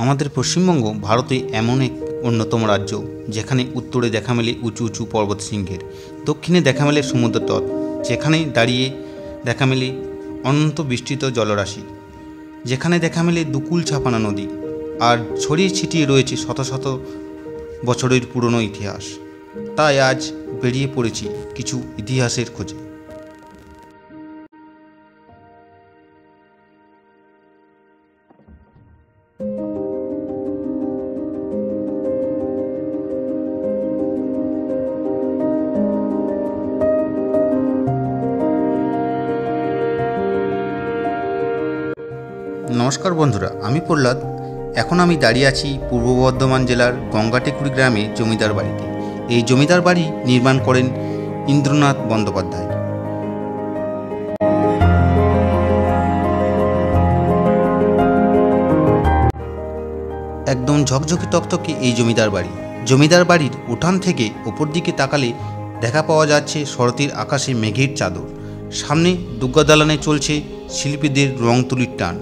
আমাদের পশ্চিমবঙ্গ ভারতে এমন এক অন্যতম রাজ্য যেখানে উত্তরে দেখা মেলে উঁচু উঁচু পর্বত শৃঙ্গের, দক্ষিণে দেখা মেলে সমুদ্র তট, যেখানে দাঁড়িয়ে দেখা মেলে অনন্ত বিস্তৃত জলরাশি, যেখানে দেখা মেলে দুকুল ছাপানো নদী, আর ছড়িয়ে ছিটিয়ে রয়েছে শত শত বছরের পুরনো ইতিহাস। তাই আজ বেরিয়ে পড়েছি কিছু ইতিহাসের খোঁজে। নমস্কার বন্ধুরা, আমি প্রহ্লাদ। এখন আমি দাঁড়িয়ে আছি পূর্ব বর্ধমান জেলার গঙ্গাটেকুড়ি গ্রামে জমিদার বাড়িতে। এই জমিদার বাড়ি নির্মাণ করেন ইন্দ্রনাথ বন্দ্যোপাধ্যায়। একদম ঝকঝকে তকতকে এই জমিদার বাড়ি। জমিদার বাড়ির উঠান থেকে ওপর দিকে তাকালে দেখা পাওয়া যাচ্ছে শরতের আকাশে মেঘের চাদর। সামনে দুর্গা দালানে চলছে শিল্পীদের রং তুলির টান।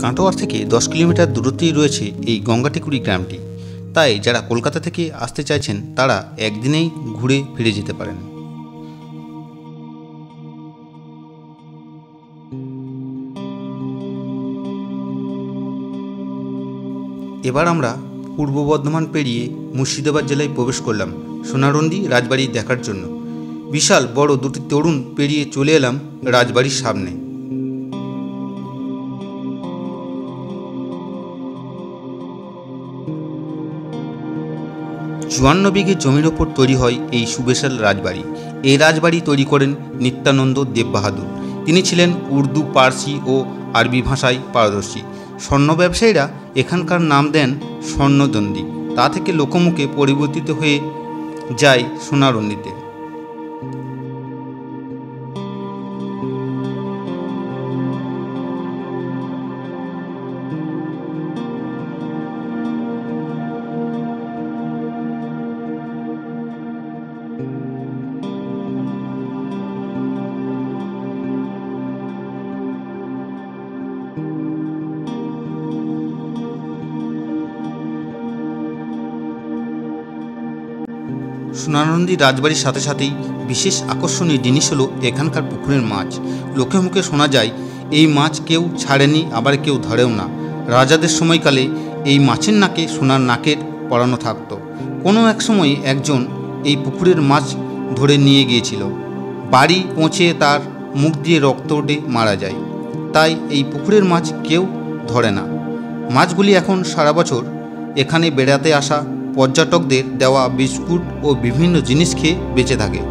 কাটোয়ার থেকে 10 কিলোমিটার দূরত্বেই রয়েছে এই গঙ্গাটেকুড়ি গ্রামটি। তাই যারা কলকাতা থেকে আসতে চাইছেন তারা একদিনেই ঘুরে ফিরে যেতে পারেন। এবার আমরা পূর্ব বর্ধমান পেরিয়ে মুর্শিদাবাদ জেলায় প্রবেশ করলাম সোনারন্দি রাজবাড়ি দেখার জন্য। বিশাল বড় দুটি তরুণ পেরিয়ে চলে এলাম রাজবাড়ির সামনে। 54 বিঘে জমির ওপর তৈরি হয় এই সুবিশাল রাজবাড়ি। এই রাজবাড়ি তৈরি করেন নিত্যানন্দ দেব বাহাদুর। তিনি ছিলেন উর্দু, পার্সি ও আরবি ভাষায় পারদর্শী। স্বর্ণ ব্যবসায়ীরা এখানকার নাম দেন স্বর্ণদন্ডী। তা থেকে লোকমুখে পরিবর্তিত হয়ে যায় সোনারন্দিতে। সোনারন্দি রাজবাড়ির সাথে সাথেই বিশেষ আকর্ষণীয় জিনিস হলো এখানকার পুকুরের মাছ। লোকে মুখে শোনা যায় এই মাছ কেউ ছাড়েনি, আবার কেউ ধরেও না। রাজাদের সময়কালে এই মাছের নাকে সোনার নাকের পরানো থাকতো। কোনো এক সময় একজন এই পুকুরের মাছ ধরে নিয়ে গিয়েছিল। বাড়ি পৌঁছে তার মুখ দিয়ে রক্ত উঠে মারা যায়। তাই এই পুকুরের মাছ কেউ ধরে না। মাছগুলি এখন সারা বছর এখানে বেড়াতে আসা পর্যটকদের দেওয়া বিস্কুট ও বিভিন্ন জিনিস খেয়ে বেঁচে থাকে।